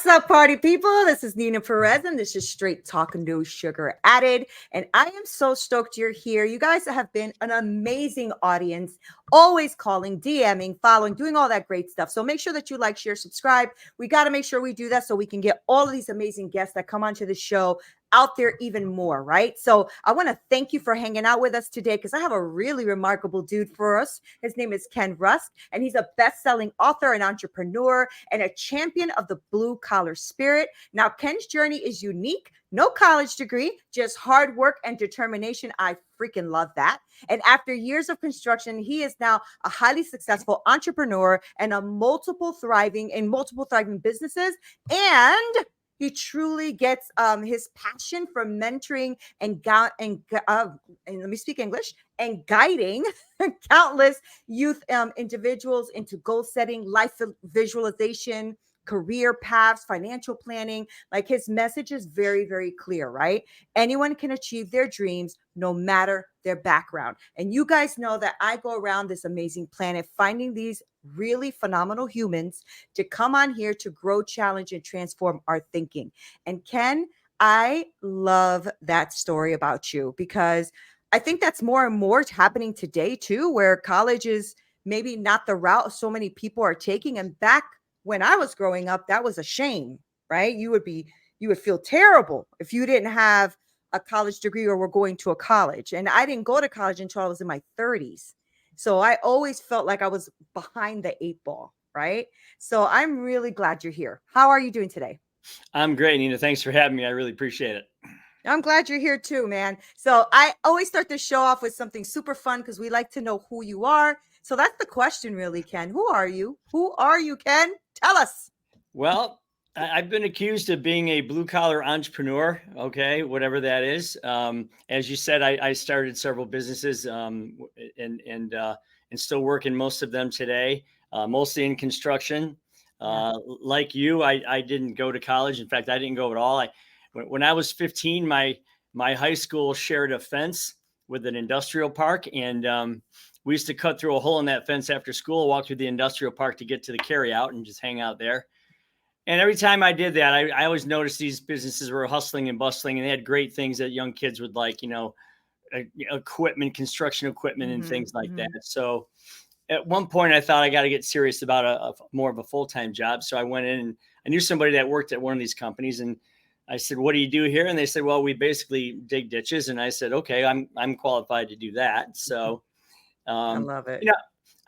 What's up, party people? This is Neena Perez, and this is Straight Talk, No Sugar Added. And I am so stoked you're here. You guys have been an amazing audience, always calling, DMing, following, doing all that great stuff. So make sure that you like, share, subscribe. We got to make sure we do that so we can get all of these amazing guests that come onto the show out there even more, right? So I want to thank you for hanging out with us today because I have a really remarkable dude for us. His name is Ken Rusk, and he's a best-selling author and entrepreneur and a champion of the blue-collar spirit. Now, Ken's journey is unique. No college degree, just hard work and determination. I freaking love that. And after years of construction, he is now a highly successful entrepreneur and multiple thriving businesses. And he truly gets his passion for mentoring and let me speak English, and guiding countless youth individuals into goal setting, life visualization, career paths, financial planning. Like, his message is very, very clear, right? Anyone can achieve their dreams no matter their background. And you guys know that I go around this amazing planet finding these really phenomenal humans to come on here to grow, challenge, and transform our thinking. And Ken, I love that story about you because I think that's more and more happening today too, where college is maybe not the route so many people are taking. And back when I was growing up, that was a shame, right? You would feel terrible if you didn't have a college degree or were going to a college. And I didn't go to college until I was in my 30s. So I always felt like I was behind the 8 ball, right? So I'm really glad you're here. How are you doing today? I'm great, Neena. Thanks for having me. I really appreciate it. I'm glad you're here too, man. So I always start this show off with something super fun because we like to know who you are. So that's the question, really, Ken. Who are you? Who are you, Ken? Tell us. Well, I've been accused of being a blue collar entrepreneur. Okay, whatever that is. As you said, I started several businesses and still working most of them today, mostly in construction. Like you, I didn't go to college. In fact, I didn't go at all. When I was 15, my high school shared a fence with an industrial park, and we used to cut through a hole in that fence after school, walk through the industrial park to get to the carryout and just hang out there. And every time I did that, I always noticed these businesses were hustling and bustling, and they had great things that young kids would like, equipment, construction equipment, and things like that. So at one point I thought I got to get serious about a more of a full-time job. So I went in and I knew somebody that worked at one of these companies, and I said, "What do you do here?" And they said, "Well, we basically dig ditches." And I said, "Okay, I'm qualified to do that." So I love it.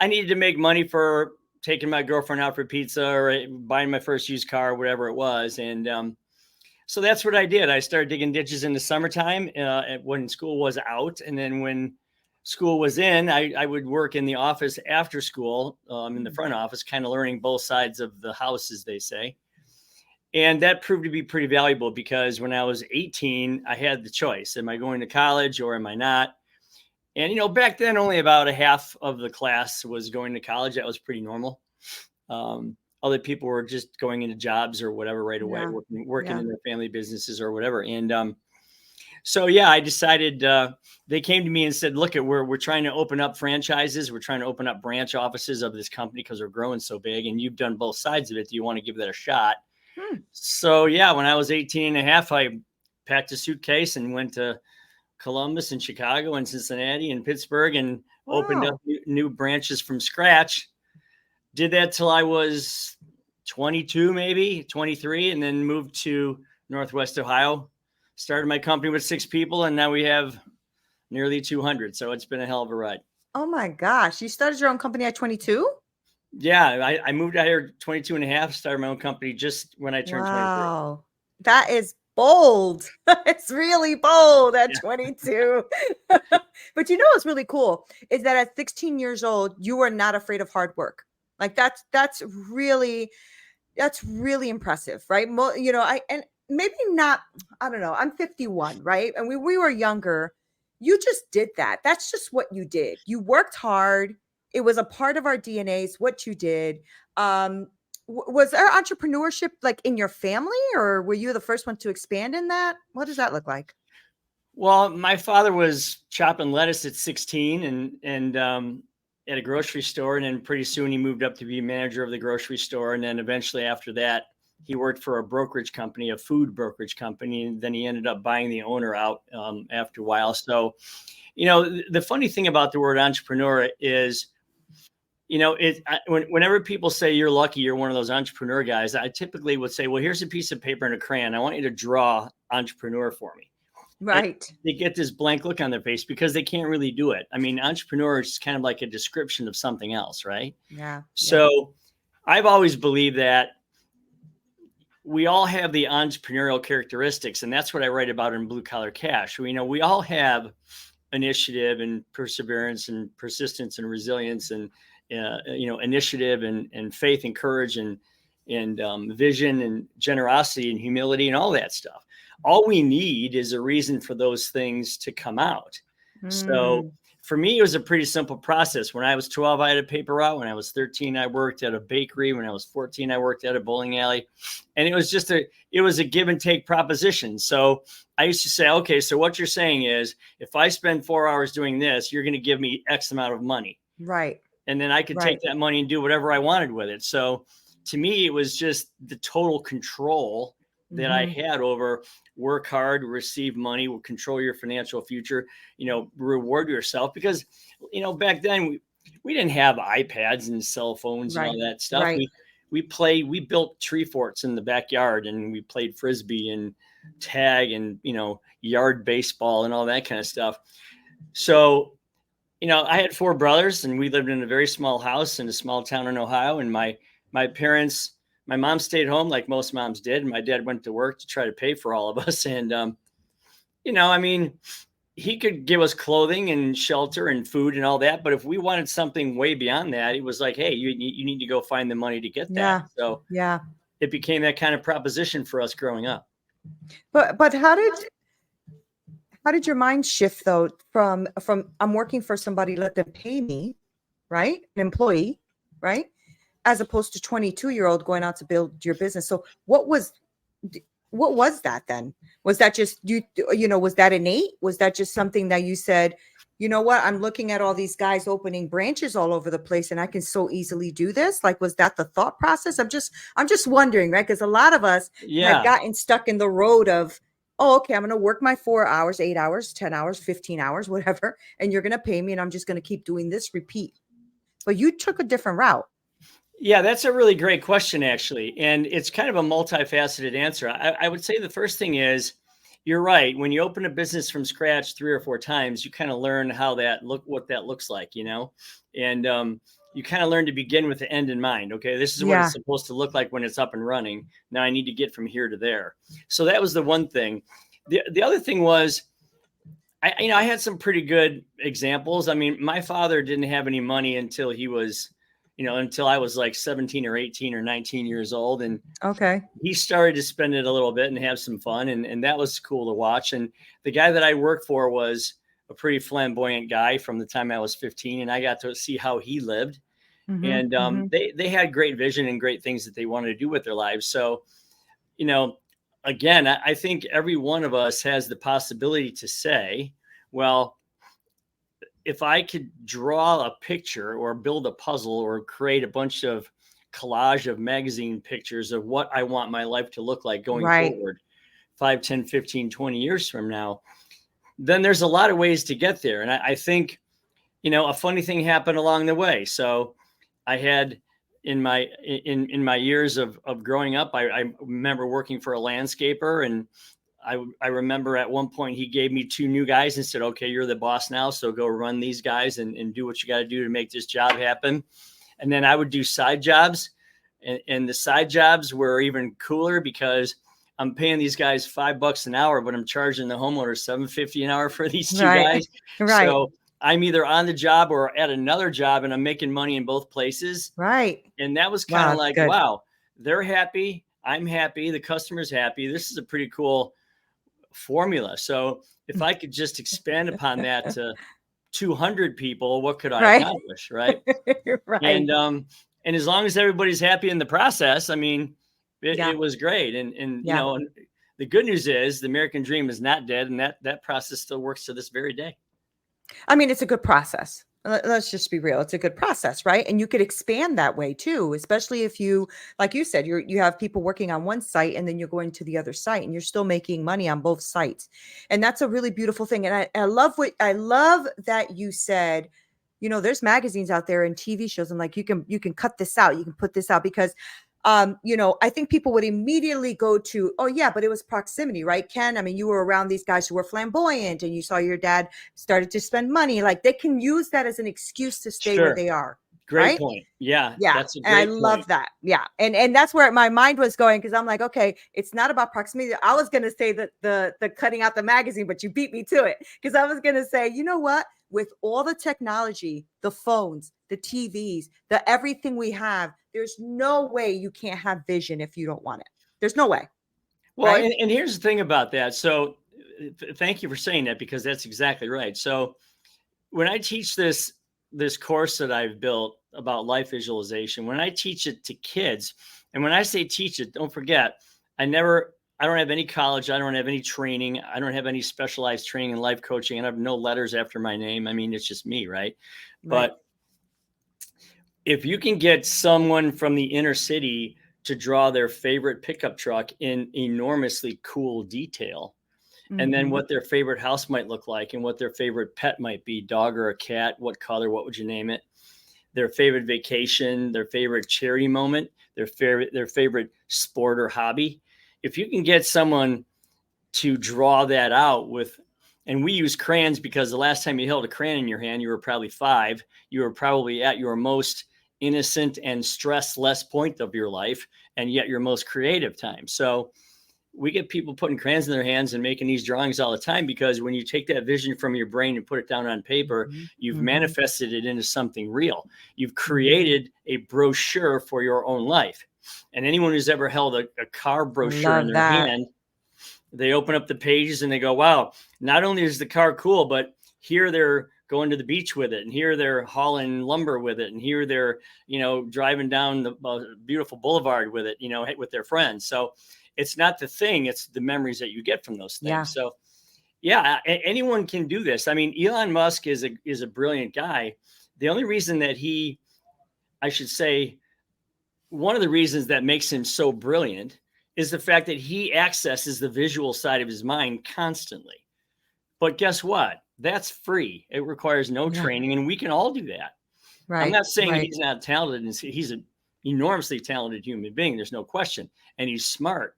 I needed to make money for taking my girlfriend out for pizza or buying my first used car, whatever it was. And so that's what I did. I started digging ditches in the summertime when school was out. And then when school was in, I would work in the office after school, in the front office, kind of learning both sides of the house, as they say. And that proved to be pretty valuable because when I was 18, I had the choice. Am I going to college or am I not? And, back then only about a half of the class was going to college. That was pretty normal. Other people were just going into jobs or whatever right away, working in their family businesses or whatever. And so I decided, they came to me and said, look, we're trying to open up franchises. We're trying to open up branch offices of this company because we're growing so big. And you've done both sides of it. Do you want to give that a shot? So, when I was 18 and a half, I packed a suitcase and went to Columbus and Chicago and Cincinnati and Pittsburgh and opened up new branches from scratch. Did that till I was 22, maybe 23, and then moved to Northwest Ohio. Started my company with 6 people, and now we have nearly 200. So it's been a hell of a ride. Oh my gosh. You started your own company at 22? Yeah, I moved out here 22 and a half, started my own company just when I turned 23. Wow. That is bold. It's really bold at 22. But what's really cool is that at 16 years old, you were not afraid of hard work. Like that's really impressive, right? And maybe not, I don't know. I'm 51, right? And we were younger. You just did that. That's just what you did. You worked hard. It was a part of our DNAs, what you did. Was there entrepreneurship like in your family, or were you the first one to expand in that? What does that look like? Well, my father was chopping lettuce at 16 and at a grocery store. And then pretty soon he moved up to be manager of the grocery store. And then eventually after that, he worked for a brokerage company, a food brokerage company, and then he ended up buying the owner out after a while. So, the funny thing about the word entrepreneur is, whenever people say you're lucky, you're one of those entrepreneur guys, I typically would say, well, here's a piece of paper and a crayon. I want you to draw entrepreneur for me. Right. And they get this blank look on their face because they can't really do it. I mean, entrepreneur is kind of like a description of something else, right? Yeah. So I've always believed that we all have the entrepreneurial characteristics, and that's what I write about in Blue Collar Cash. We all have initiative and perseverance and persistence and resilience and initiative and faith and courage and vision and generosity and humility and all that stuff. All we need is a reason for those things to come out. So for me, it was a pretty simple process. When I was 12, I had a paper route. When I was 13, I worked at a bakery. When I was 14, I worked at a bowling alley. And it was just a give and take proposition. So I used to say, okay, so what you're saying is if I spend 4 hours doing this, you're going to give me X amount of money. Right. And then I could take that money and do whatever I wanted with it. So to me, it was just the total control that I had over work hard, receive money, will control your financial future, reward yourself. Because, back then we didn't have iPads and cell phones and all that stuff. Right. We built tree forts in the backyard and we played Frisbee and tag and, yard baseball and all that kind of stuff. So, I had 4 brothers and we lived in a very small house in a small town in Ohio. And my parents, my mom stayed home like most moms did. And my dad went to work to try to pay for all of us. And, he could give us clothing and shelter and food and all that. But if we wanted something way beyond that, it was like, hey, you need to go find the money to get that. Yeah. So it became that kind of proposition for us growing up. But how did your mind shift though from I'm working for somebody, let them pay me, right? An employee, right? As opposed to 22-year-old going out to build your business. So what was that then? Was that just was that innate? Was that just something that you said, you know what, I'm looking at all these guys opening branches all over the place and I can so easily do this? Like, was that the thought process? I'm just wondering, right? Because a lot of us have gotten stuck in the road of, oh, okay, I'm going to work my 4 hours, 8 hours, 10 hours, 15 hours, whatever. And you're going to pay me and I'm just going to keep doing this repeat. But you took a different route. Yeah, that's a really great question, actually. And it's kind of a multifaceted answer. I would say the first thing is, you're right. When you open a business from scratch 3 or 4 times, you kind of learn what that looks like, and you kind of learn to begin with the end in mind. Okay, this is what it's supposed to look like when it's up and running. Now I need to get from here to there. So that was the one thing. The other thing was, I had some pretty good examples. I mean, my father didn't have any money until he was, until I was like 17 or 18 or 19 years old. And he started to spend it a little bit and have some fun. And that was cool to watch. And the guy that I worked for was a pretty flamboyant guy from the time I was 15. And I got to see how he lived. And they had great vision and great things that they wanted to do with their lives. So, again, I think every one of us has the possibility to say, well, if I could draw a picture or build a puzzle or create a bunch of collage of magazine pictures of what I want my life to look like going forward 5, 10, 15, 20 years from now, then there's a lot of ways to get there. And I think, a funny thing happened along the way. So I had in my years of growing up, I remember working for a landscaper, and I remember at one point he gave me 2 new guys and said, okay, you're the boss now. So go run these guys and do what you got to do to make this job happen. And then I would do side jobs, and the side jobs were even cooler because I'm paying these guys $5 an hour, but I'm charging the homeowner $7.50 an hour for these 2 guys. Right. So I'm either on the job or at another job, and I'm making money in both places. Right. And that was kind of like, wow, they're happy. I'm happy. The customer's happy. This is a pretty cool formula. So if I could just expand upon that to 200 people, what could I accomplish? Right. And as long as everybody's happy in the process, I mean, it was great. And the good news is the American dream is not dead. And that process still works to this very day. I mean, it's a good process. let's just be real. It's a good process, right? And you could expand that way too, especially if you, like you said, you have people working on one site and then you're going to the other site and you're still making money on both sites. And that's a really beautiful thing. And I love that you said, there's magazines out there and TV shows and like, you can cut this out. You can put this out because I think people would immediately go to, oh yeah, but it was proximity, right, Ken? I mean, you were around these guys who were flamboyant and you saw your dad started to spend money. Like they can use that as an excuse to stay where they are. Great right? point. Yeah. Yeah. That's a And I great love point. that. Yeah. And that's where my mind was going. Cause I'm like, okay, it's not about proximity. I was going to say that the cutting out the magazine, but you beat me to it. Cause I was going to say, you know what, with all the technology, the phones, the TVs, the everything we have, there's no way you can't have vision if you don't want it. There's no way. Well, Right? and here's the thing about that. So thank you for saying that because that's exactly right. So when I teach this course that I've built about life visualization, when I teach it to kids, and when I say teach it, don't forget, I don't have any college. I don't have any training. I don't have any specialized training in life coaching. And I have no letters after my name. I mean, it's just me, right? But if you can get someone from the inner city to draw their favorite pickup truck in enormously cool detail, and then what their favorite house might look like and what their favorite pet might be, dog or a cat, what color, what would you name it? Their favorite vacation, their favorite charity moment, their favorite sport or hobby. If you can get someone to draw that out with, and we use crayons because the last time you held a crayon in your hand, you were probably 5. You were probably at your most innocent and stress-less point of your life, and yet your most creative time. So we get people putting crayons in their hands and making these drawings all the time because when you take that vision from your brain and put it down on paper, you've manifested it into something real. You've created a brochure for your own life. And anyone who's ever held a car brochure in their hand, they open up the pages and they go, wow, not only is the car cool, but here they're going to the beach with it. And here they're hauling lumber with it. And here they're, driving down the beautiful boulevard with it, with their friends. So it's not the thing, it's the memories that you get from those things. Yeah. So yeah, anyone can do this. I mean, Elon Musk is a brilliant guy. The only reason that one of the reasons that makes him so brilliant is the fact that he accesses the visual side of his mind constantly. But guess what? That's free. It requires no training, and we can all do that. Right. I'm not saying he's not talented, and he's an enormously talented human being. There's no question. And he's smart.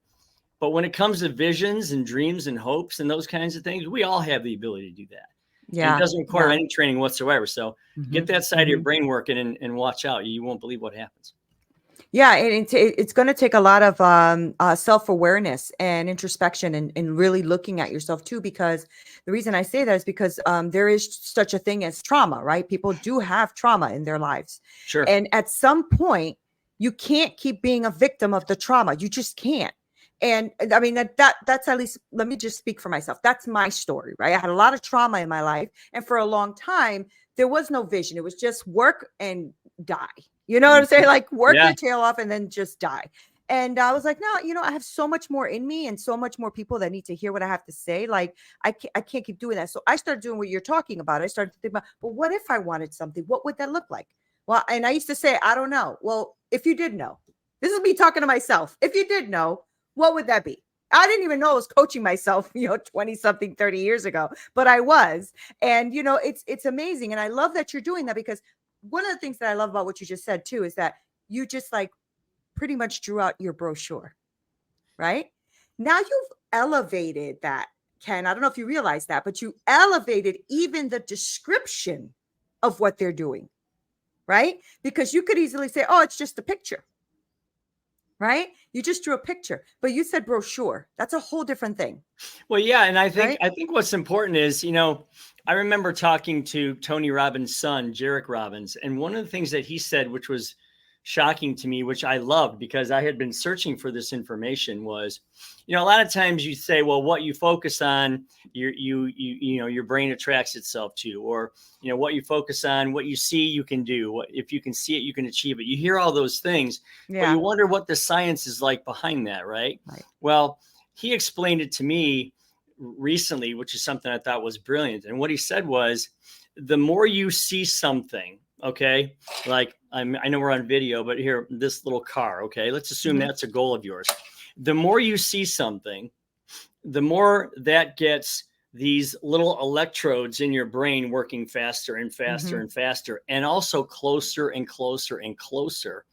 But when it comes to visions and dreams and hopes and those kinds of things, we all have the ability to do that. Yeah. And it doesn't require any training whatsoever. So get that side of your brain working and watch out. You won't believe what happens. Yeah, and it's going to take a lot of self-awareness and introspection and really looking at yourself too, because the reason I say that is because there is such a thing as trauma, right? People do have trauma in their lives. Sure. And at some point, you can't keep being a victim of the trauma. You just can't. And I mean, that's at least, let me just speak for myself. That's my story, right? I had a lot of trauma in my life. And for a long time, there was no vision. It was just work and die. You know what I'm saying? Like work your tail off and then just die. And I was like, no, I have so much more in me and so much more people that need to hear what I have to say. Like I can't keep doing that. So I started doing what you're talking about. I started to think about, but what if I wanted something? What would that look like? Well, and I used to say, I don't know. Well, if you did know, this is me talking to myself. If you did know, what would that be? I didn't even know I was coaching myself, 20 something, 30 years ago, but I was. And, it's amazing. And I love that you're doing that because one of the things that I love about what you just said too, is that you just like pretty much drew out your brochure, right? Now you've elevated that, Ken. I don't know if you realize that, but you elevated even the description of what they're doing, right? Because you could easily say, oh, it's just a picture. Right? You just drew a picture, but you said brochure. That's a whole different thing. Well, yeah. And I think what's important is, I remember talking to Tony Robbins' son, Jarek Robbins, and one of the things that he said, which was shocking to me, which I loved because I had been searching for this information, was, a lot of times you say, well, what you focus on, your brain attracts itself to, or, what you focus on, what you see, you can do. If you can see it, you can achieve it. You hear all those things, but you wonder what the science is like behind that, right? Well, he explained it to me recently, which is something I thought was brilliant. And what he said was, the more you see something, okay, like I know we're on video, but here, this little car, okay, let's assume that's a goal of yours. The more you see something, the more that gets these little electrodes in your brain working faster and faster and faster, and also closer and closer and closer,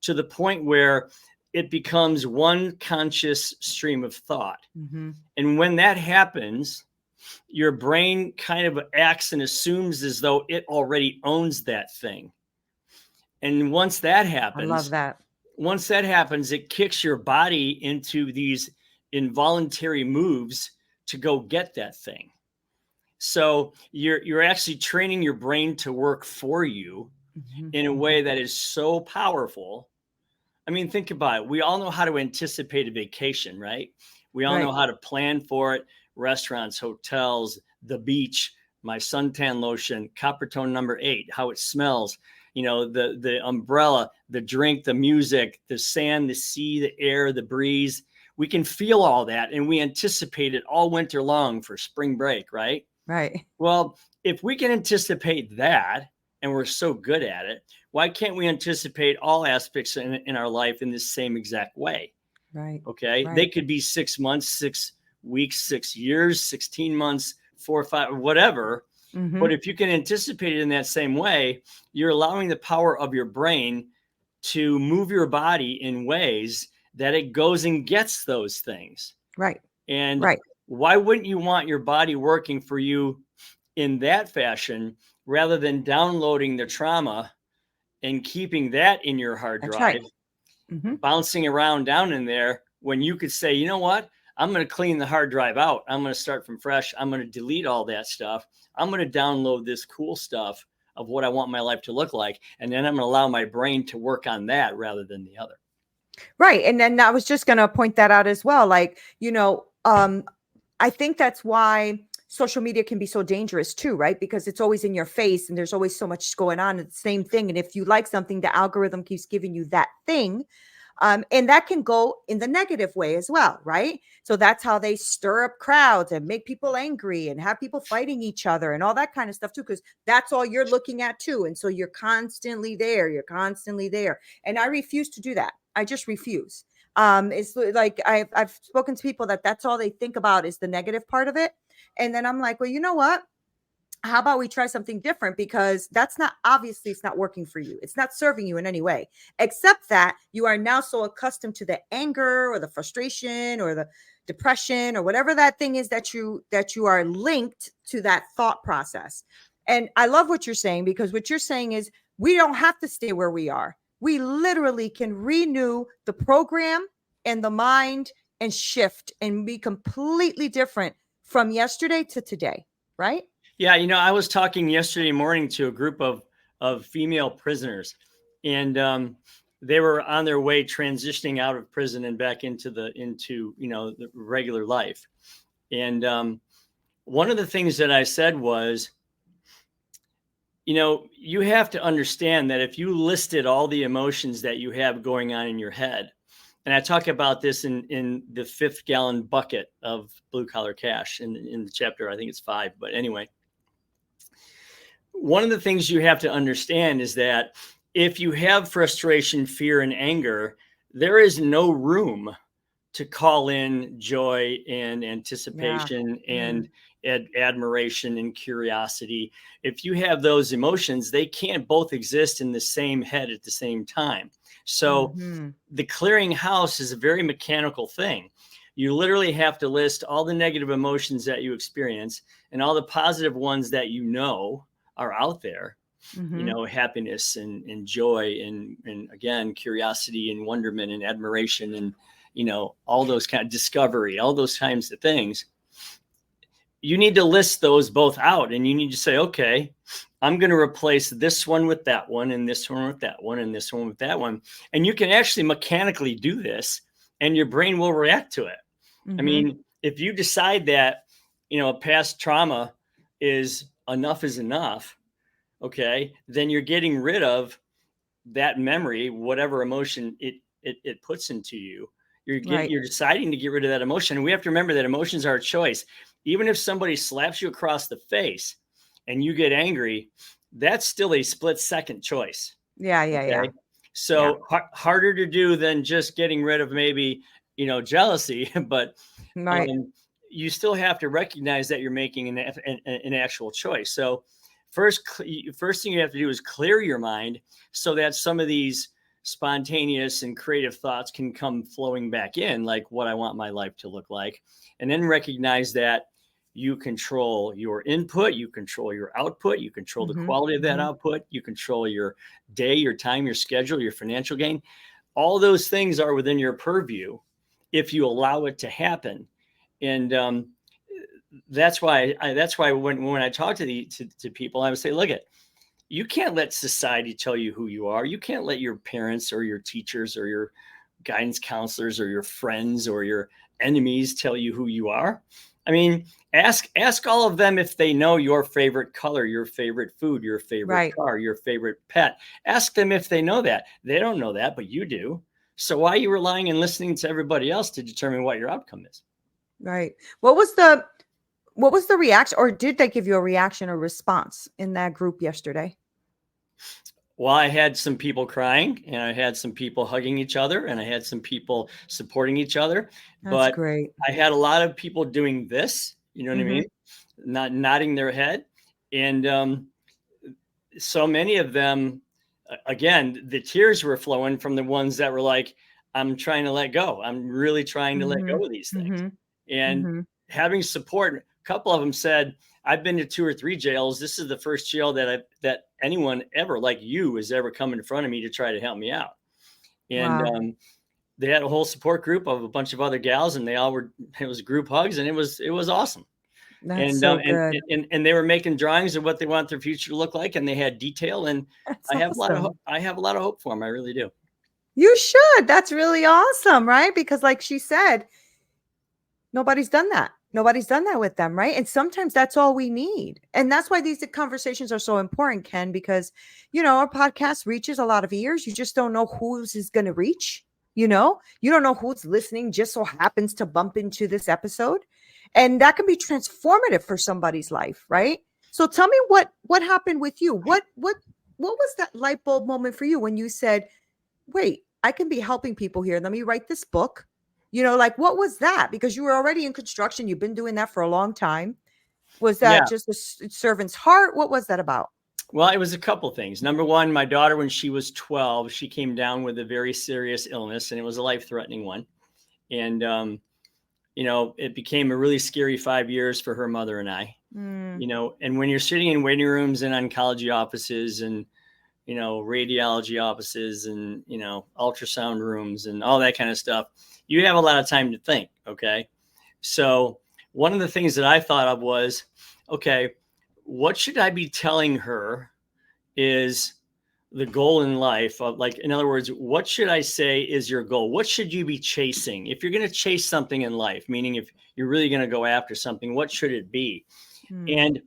to the point where it becomes one conscious stream of thought. And when that happens, your brain kind of acts and assumes as though it already owns that thing. And once that happens, I love that. Once that happens, it kicks your body into these involuntary moves to go get that thing. So you're actually training your brain to work for you in a way that is so powerful. I mean, think about it. We all know how to anticipate a vacation, right? We all know how to plan for it. Restaurants, hotels, the beach, my suntan lotion, copper tone number 8, how it smells, you know, the umbrella, the drink, the music, the sand, the sea, the air, the breeze. We can feel all that, and we anticipate it all winter long for spring break, right? Right. Well, if we can anticipate that, and we're so good at it, why can't we anticipate all aspects in our life in the same exact way? Right. Okay. Right. They could be 6 months, 6 weeks, 6 years, 16 months, 4 or 5, whatever. But if you can anticipate it in that same way, you're allowing the power of your brain to move your body in ways that it goes and gets those things. Right. And right. why wouldn't you want your body working for you in that fashion rather than downloading the trauma and keeping that in your hard That's drive, right. bouncing around down in there, when you could say, you know what? I'm going to clean the hard drive out. I'm going to start from fresh. I'm going to delete all that stuff. I'm going to download this cool stuff of what I want my life to look like. And then I'm going to allow my brain to work on that rather than the other. Right. And then I was just going to point that out as well. Like, you know, I think that's why social media can be so dangerous too, right? Because it's always in your face and there's always so much going on. It's the same thing. And if you like something, the algorithm keeps giving you that thing. And that can go in the negative way as well, right? So that's how they stir up crowds and make people angry and have people fighting each other and all that kind of stuff too, because that's all you're looking at too. And so you're constantly there. You're constantly there. And I refuse to do that. I just refuse. It's like I've spoken to people that's all they think about is the negative part of it. And then I'm like, well, you know what? How about we try something different? Because that's not, obviously it's not working for you. It's not serving you in any way, except that you are now so accustomed to the anger or the frustration or the depression or whatever that thing is that you are linked to that thought process. And I love what you're saying, because what you're saying is we don't have to stay where we are. We literally can renew the program and the mind and shift and be completely different from yesterday to today, right? Yeah, you know, I was talking yesterday morning to a group of female prisoners, and they were on their way transitioning out of prison and back into you know, the regular life. And one of the things that I said was, you know, you have to understand that if you listed all the emotions that you have going on in your head, and I talk about this in the 5th gallon bucket of Blue Collar Cash in the chapter, I think it's 5, but anyway. One of the things you have to understand is that if you have frustration, fear, and anger, there is no room to call in joy and anticipation and admiration and curiosity. If you have those emotions, they can't both exist in the same head at the same time. So the clearing house is a very mechanical thing. You literally have to list all the negative emotions that you experience and all the positive ones that you know are out there, you know, happiness and joy and again, curiosity and wonderment and admiration and, you know, all those kind of discovery, all those kinds of things. You need to list those both out, and you need to say, okay, I'm going to replace this one with that one and this one with that one and this one with that one. And you can actually mechanically do this and your brain will react to it. I mean, if you decide that, you know, past trauma is enough, okay, then you're getting rid of that memory, whatever emotion it puts into you. You're deciding to get rid of that emotion. And we have to remember that emotions are a choice. even if somebody slaps you across the face and you get angry, that's still a split-second choice. Yeah. Yeah. Yeah. Okay. So harder to do than just getting rid of maybe, jealousy, but Right. you still have to recognize that you're making an actual choice. So first thing you have to do is clear your mind so that some of these spontaneous and creative thoughts can come flowing back in, like what I want my life to look like. And then recognize that you control your input, you control your output, you control the quality of that output, you control your day, your time, your schedule, your financial gain. All those things are within your purview if you allow it to happen. And that's why when I talk to people, I would say, look, you can't let society tell you who you are. You can't let your parents or your teachers or your guidance counselors or your friends or your enemies tell you who you are. I mean, ask all of them if they know your favorite color, your favorite food, your favorite car, your favorite pet. Ask them if they know that. They don't know that, but you do. So why are you relying and listening to everybody else to determine what your outcome is? Right. What was the reaction, or did they give you a reaction or response in that group yesterday? Well, I had some people crying, and I had some people hugging each other, and I had some people supporting each other. That's But great. I had a lot of people doing this, you know what I mean? Not nodding their head. And so many of them, again, the tears were flowing from the ones that were like, I'm trying to let go. I'm really trying to let go of these things. And having support, a couple of them said, I've been to 2 or 3 jails. This is the first jail that anyone ever like you has ever come in front of me to try to help me out. And they had a whole support group of a bunch of other gals, and it was group hugs, and it was awesome. That's so good. And they were making drawings of what they want their future to look like, and they had detail. And That's I have awesome. I have a lot of hope for them. I really do. You should. That's really awesome, right? Because like she said, nobody's done that. Nobody's done that with them, right? And sometimes that's all we need. And that's why these conversations are so important, Ken, because, our podcast reaches a lot of ears. You just don't know who's is going to reach, you don't know who's listening just so happens to bump into this episode. And that can be transformative for somebody's life, right? So tell me what happened with you? What was that light bulb moment for you when you said, wait, I can be helping people here. Let me write this book. Like what was that? Because you were already in construction. You've been doing that for a long time. Was that just a servant's heart? What was that about? Well, it was a couple things. Number one, my daughter, when she was 12, she came down with a very serious illness, and it was a life-threatening one. And, it became a really scary 5 years for her mother and I, and when you're sitting in waiting rooms and oncology offices and, radiology offices and, ultrasound rooms and all that kind of stuff, you have a lot of time to think. Okay. So one of the things that I thought of was, okay, what should I be telling her is the goal in life? In other words, what should I say is your goal? What should you be chasing? If you're going to chase something in life, meaning if you're really going to go after something, what should it be? And,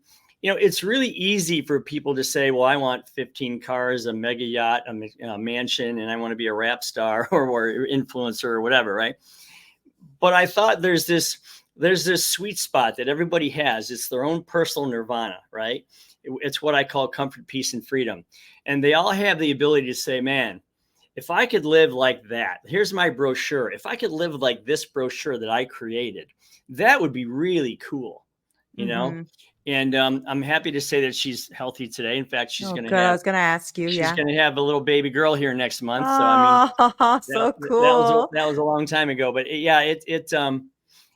it's really easy for people to say, well, I want 15 cars, a mega yacht, a mansion, and I want to be a rap star or influencer or whatever. Right. But I thought there's this sweet spot that everybody has. It's their own personal nirvana, right? It's what I call comfort, peace, and freedom. And they all have the ability to say, man, if I could live like that, here's my brochure. If I could live like this brochure that I created, that would be really cool, And I'm happy to say that she's healthy today. In fact, she's going to have. I was going to ask you. She's going to have a little baby girl here next month. So so cool. That was a long time ago. But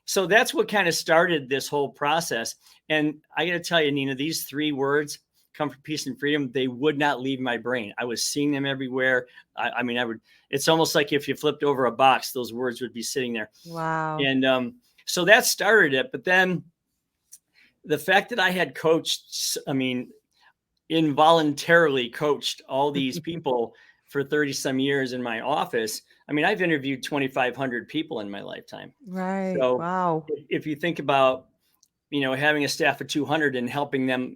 so that's what kind of started this whole process. And I got to tell you, Neena, these 3 words, comfort, peace, and freedom, they would not leave my brain. I was seeing them everywhere. It's almost like if you flipped over a box, those words would be sitting there. Wow. And so that started it. But then the fact that I had coached, involuntarily coached all these people for 30 some years in my office. I've interviewed 2,500 people in my lifetime. Right. So wow. If you think about, having a staff of 200 and helping them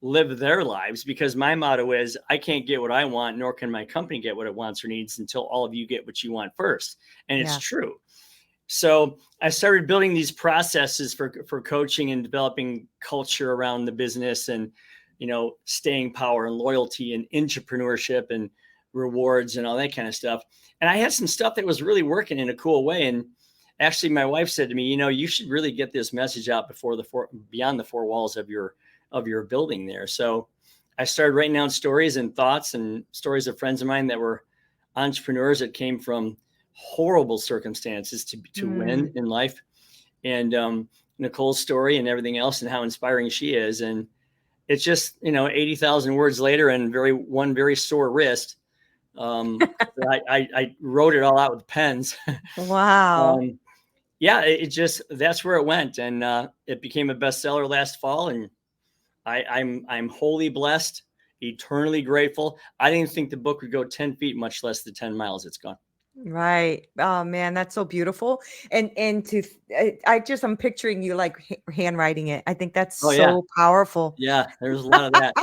live their lives, because my motto is I can't get what I want, nor can my company get what it wants or needs until all of you get what you want first. And it's true. So I started building these processes for coaching and developing culture around the business, and, staying power and loyalty and entrepreneurship and rewards and all that kind of stuff. And I had some stuff that was really working in a cool way. And actually my wife said to me, you should really get this message out beyond the four walls of your building there. So I started writing down stories and thoughts and stories of friends of mine that were entrepreneurs that came from horrible circumstances to win in life. And Nicole's story and everything else and how inspiring she is. And it's just, 80,000 words later and one very sore wrist. I wrote it all out with pens. Wow. That's where it went. And it became a bestseller last fall. And I'm wholly blessed, eternally grateful. I didn't think the book would go 10 feet, much less the 10 miles it's gone. Right. Oh man, that's so beautiful. And I'm picturing you like handwriting it. I think that's so powerful. Yeah, there's a lot of that.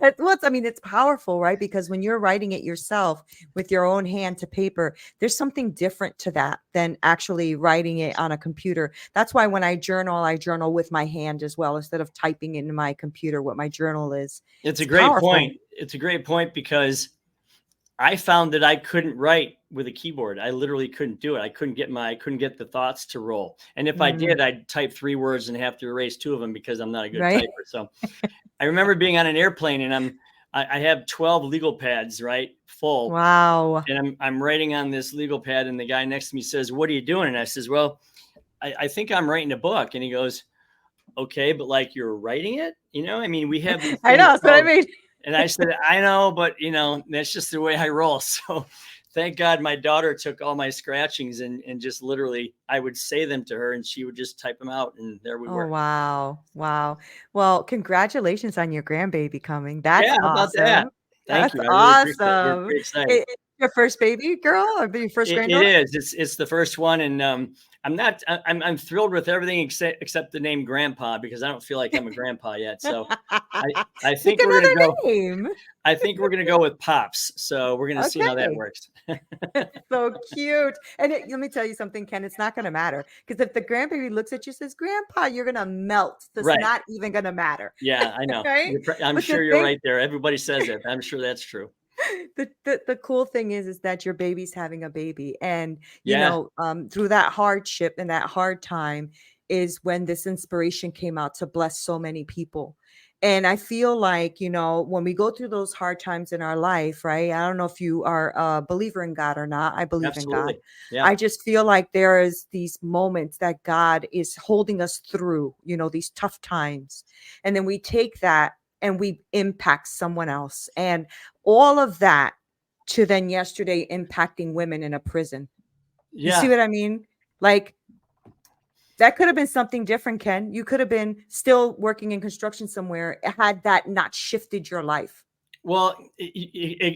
It's powerful, right? Because when you're writing it yourself with your own hand to paper, there's something different to that than actually writing it on a computer. That's why when I journal with my hand as well, instead of typing into my computer what my journal is. It's a great point. It's a great point because I found that I couldn't write with a keyboard. I literally couldn't do it. I couldn't get the thoughts to roll. And if I did, I'd type 3 words and have to erase 2 of them because I'm not a good typer. So I remember being on an airplane and I have 12 legal pads, right? Full. Wow. And I'm writing on this legal pad and the guy next to me says, "What are you doing?" And I says, "Well, I think I'm writing a book." And he goes, "Okay, but like you're writing it? We have these I know, that's what I mean. And I said, "I know, but that's just the way I roll." So thank God my daughter took all my scratchings and just literally, I would say them to her and she would just type them out. And there we were. Wow. Wow. Well, congratulations on your grandbaby coming. That's awesome. About that. Thank you. I really awesome. We're excited. Your first baby girl or your first granddaughter? It is. It's the first one. And I'm thrilled with everything except the name Grandpa, because I don't feel like I'm a grandpa yet. So I think we're going to go. Name. I think we're going to go with Pops. So we're going to see how that works. So cute. And let me tell you something, Ken, it's not going to matter, because if the grandbaby looks at you and says, "Grandpa," you're going to melt. That's not even going to matter. Yeah, I know. Right? I'm sure you're right there. Everybody says it. I'm sure that's true. The cool thing is that your baby's having a baby, and through that hardship and that hard time is when this inspiration came out to bless so many people. And I feel like, when we go through those hard times in our life, right? I don't know if you are a believer in God or not. I believe in God. Yeah. I just feel like there is these moments that God is holding us through, these tough times. And then we take that and we impact someone else. And all of that to then yesterday impacting women in a prison. Yeah. You see what I mean? Like, that could have been something different, Ken. You could have been still working in construction somewhere had that not shifted your life. Well,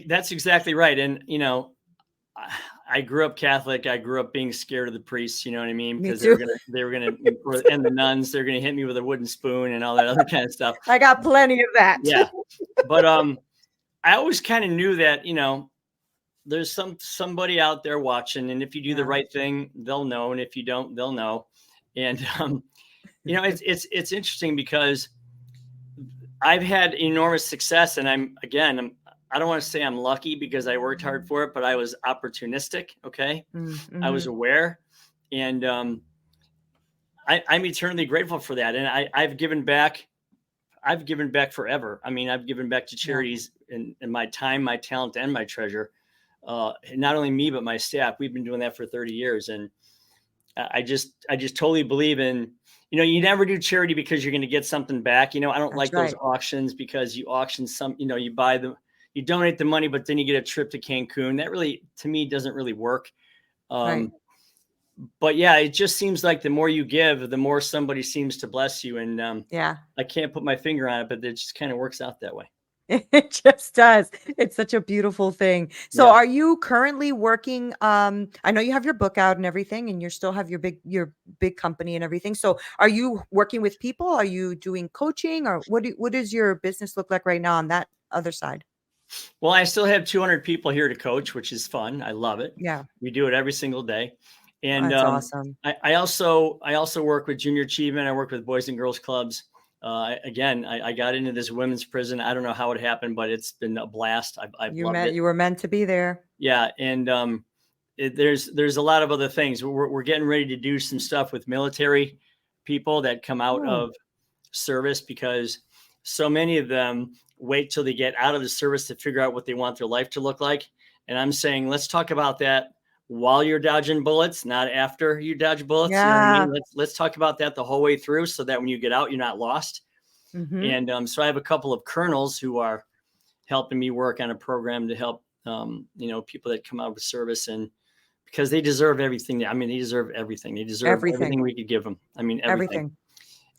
that's exactly right. And, I grew up Catholic. I grew up being scared of the priests, you know what I mean? Because they were gonna, and the nuns, they're going to hit me with a wooden spoon and all that other kind of stuff. I got plenty of that. Yeah. But I always kind of knew that, there's somebody out there watching, and if you do the right thing, they'll know. And if you don't, they'll know. And, it's interesting because I've had enormous success, and I don't want to say I'm lucky because I worked hard for it, but I was opportunistic. Okay. Mm-hmm. I was aware, and I'm eternally grateful for that. And I've given back. I've given back forever. I've given back to charities in my time, my talent, and my treasure. Not only me, but my staff. We've been doing that for 30 years. And I just totally believe in, you never do charity because you're going to get something back. I don't like those auctions, because you auction some, you buy them, you donate the money, but then you get a trip to Cancun. That really, to me, doesn't really work. But yeah, it just seems like the more you give, the more somebody seems to bless you. And I can't put my finger on it, but it just kind of works out that way. It just does. It's such a beautiful thing. So are you currently working? I know you have your book out and everything, and you still have your big company and everything. So are you working with people? Are you doing coaching, or what does your business look like right now on that other side? Well, I still have 200 people here to coach, which is fun. I love it. Yeah. We do it every single day. And That's awesome. I also work with junior achievement. I work with boys and girls clubs. Again, I got into this women's prison. I don't know how it happened, but it's been a blast. I've loved it. You were meant to be there. Yeah. And there's a lot of other things. We're getting ready to do some stuff with military people that come out of service, because so many of them wait till they get out of the service to figure out what they want their life to look like. And I'm saying, let's talk about that while you're dodging bullets, not after you dodge bullets. Yeah. You know what I mean? Let's talk about that the whole way through, so that when you get out, you're not lost. Mm-hmm. And so I have a couple of colonels who are helping me work on a program to help, people that come out of service, and because they deserve everything. They deserve everything. They deserve everything we could give them. I mean, everything.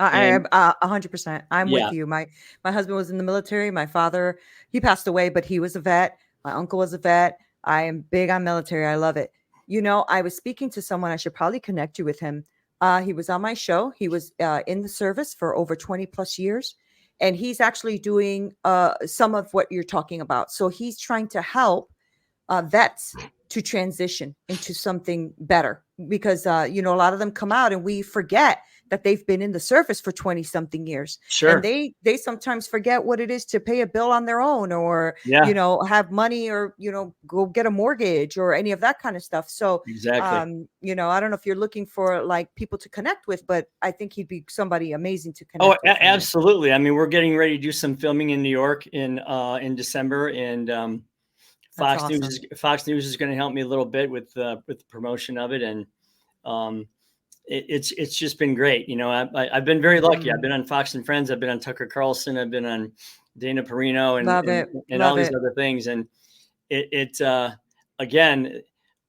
I 100%. I'm Yeah. with you. My husband was in the military. My father, he passed away, but he was a vet. My uncle was a vet. I am big on military. I love it. I was speaking to someone. I should probably connect you with him. He was on my show. He was in the service for over 20 plus years. And he's actually doing some of what you're talking about. So he's trying to help vets to transition into something better, because a lot of them come out and we forget that they've been in the service for 20 something years. Sure. And they sometimes forget what it is to pay a bill on their own, or have money, or go get a mortgage or any of that kind of stuff. So exactly. I don't know if you're looking for like people to connect with, but I think he'd be somebody amazing to connect with. Absolutely. I mean, we're getting ready to do some filming in New York in December, and Fox News is going to help me a little bit with the promotion of it, and it's just been great. I've been very lucky. I've been on Fox and Friends. I've been on Tucker Carlson. I've been on Dana Perino and all these other things. And again,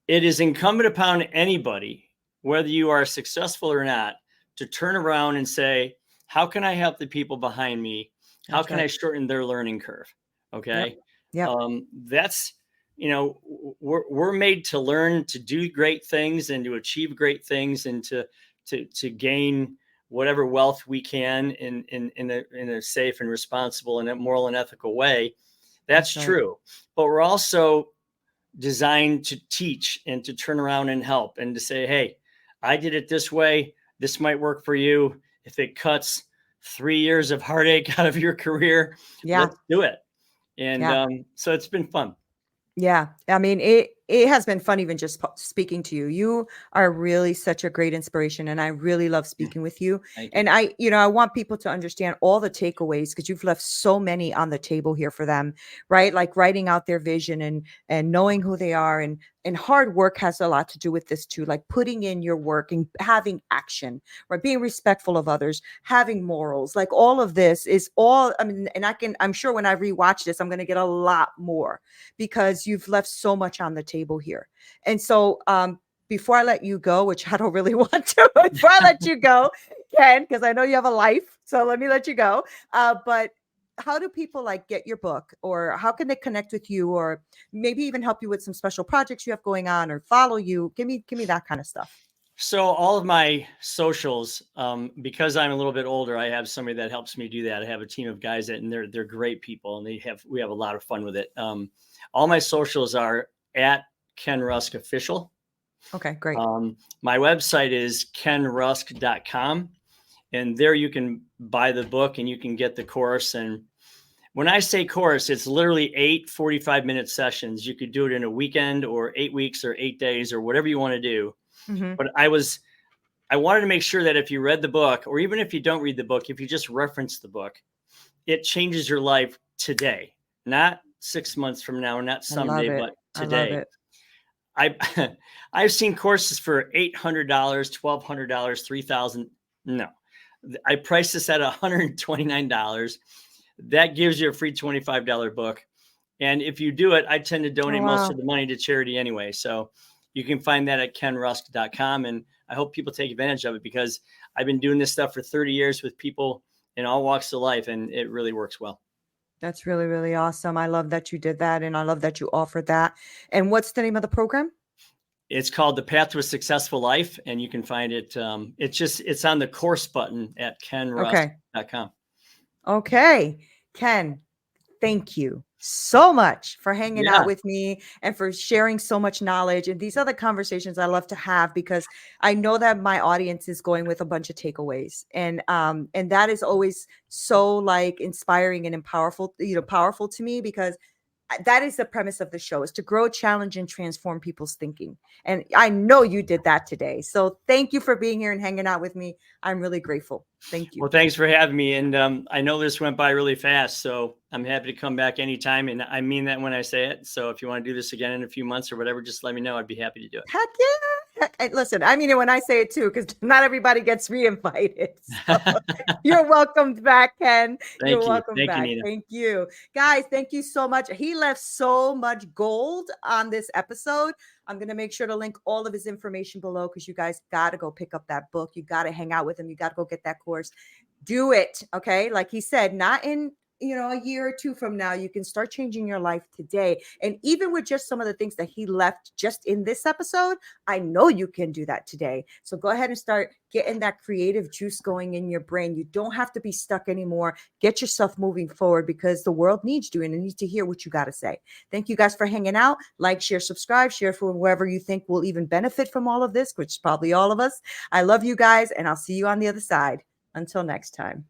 it is incumbent upon anybody, whether you are successful or not, to turn around and say, how can I help the people behind me? How can I shorten their learning curve? Okay. Yeah. That's, we're made to learn, to do great things and to achieve great things, and to gain whatever wealth we can in a safe and responsible and a moral and ethical way. That's true. But we're also designed to teach and to turn around and help, and to say, hey, I did it this way. This might work for you. If it cuts 3 years of heartache out of your career, let's do it. And so it's been fun. Yeah. I mean, it has been fun even just speaking to you. You are really such a great inspiration, and I really love speaking with you. And I want people to understand all the takeaways, because you've left so many on the table here for them, right? Like writing out their vision and knowing who they are, and hard work has a lot to do with this too, like putting in your work and having action, right? Being respectful of others, having morals, like all of this is all, and I'm sure when I rewatch this, I'm going to get a lot more, because you've left so much on the table here. And so before I let you go, which I don't really want to, before I let you go, Ken, because I know you have a life, so let me let you go. But how do people get your book, or how can they connect with you, or maybe even help you with some special projects you have going on, or follow you? Give me that kind of stuff. So all of my socials, because I'm a little bit older, I have somebody that helps me do that. I have a team of guys and they're great people, and we have a lot of fun with it. All my socials are at Ken Rusk Official. Okay, great. My website is kenrusk.com, and there you can buy the book and you can get the course. And when I say course, it's literally 8 45-minute sessions. You could do it in a weekend, or 8 weeks, or 8 days, or whatever you want to do. Mm-hmm. But I wanted to make sure that if you read the book, or even if you don't read the book, if you just reference the book, it changes your life today, not 6 months from now, not someday, but today. I've seen courses for $800, $1,200, $3,000. No, I priced this at $129. That gives you a free $25 book. And if you do it, I tend to donate most of the money to charity anyway. So you can find that at kenrusk.com. And I hope people take advantage of it, because I've been doing this stuff for 30 years with people in all walks of life, and it really works well. That's really, really awesome. I love that you did that, and I love that you offered that. And what's the name of the program? It's called The Path to a Successful Life, and you can find it. It's on the course button at kenrusk.com. Okay. Ken, thank you so much for hanging out Yeah. with me and for sharing so much knowledge. And these are the conversations I love to have because I know that my audience is going with a bunch of takeaways. And that is always so like inspiring and powerful, powerful to me because that is the premise of the show, is to grow, challenge, and transform people's thinking. And I know you did that today. So thank you for being here and hanging out with me. I'm really grateful. Thank you. Well, thanks for having me. And I know this went by really fast, so I'm happy to come back anytime. And I mean that when I say it. So if you want to do this again in a few months or whatever, just let me know. I'd be happy to do it. Heck yeah. Listen, I mean it when I say it too, because not everybody gets re-invited. So you're welcome back, Ken. You're welcome Thank you, back. Neena. Thank you. Guys, thank you so much. He left so much gold on this episode. I'm going to make sure to link all of his information below because you guys got to go pick up that book. You got to hang out with him. You got to go get that course. Do it. Okay. Like he said, not in a year or two from now, you can start changing your life today. And even with just some of the things that he left just in this episode, I know you can do that today. So go ahead and start getting that creative juice going in your brain. You don't have to be stuck anymore. Get yourself moving forward because the world needs you and it needs to hear what you got to say. Thank you guys for hanging out. Like, share, subscribe, share for whoever you think will even benefit from all of this, which is probably all of us. I love you guys, and I'll see you on the other side. Until next time.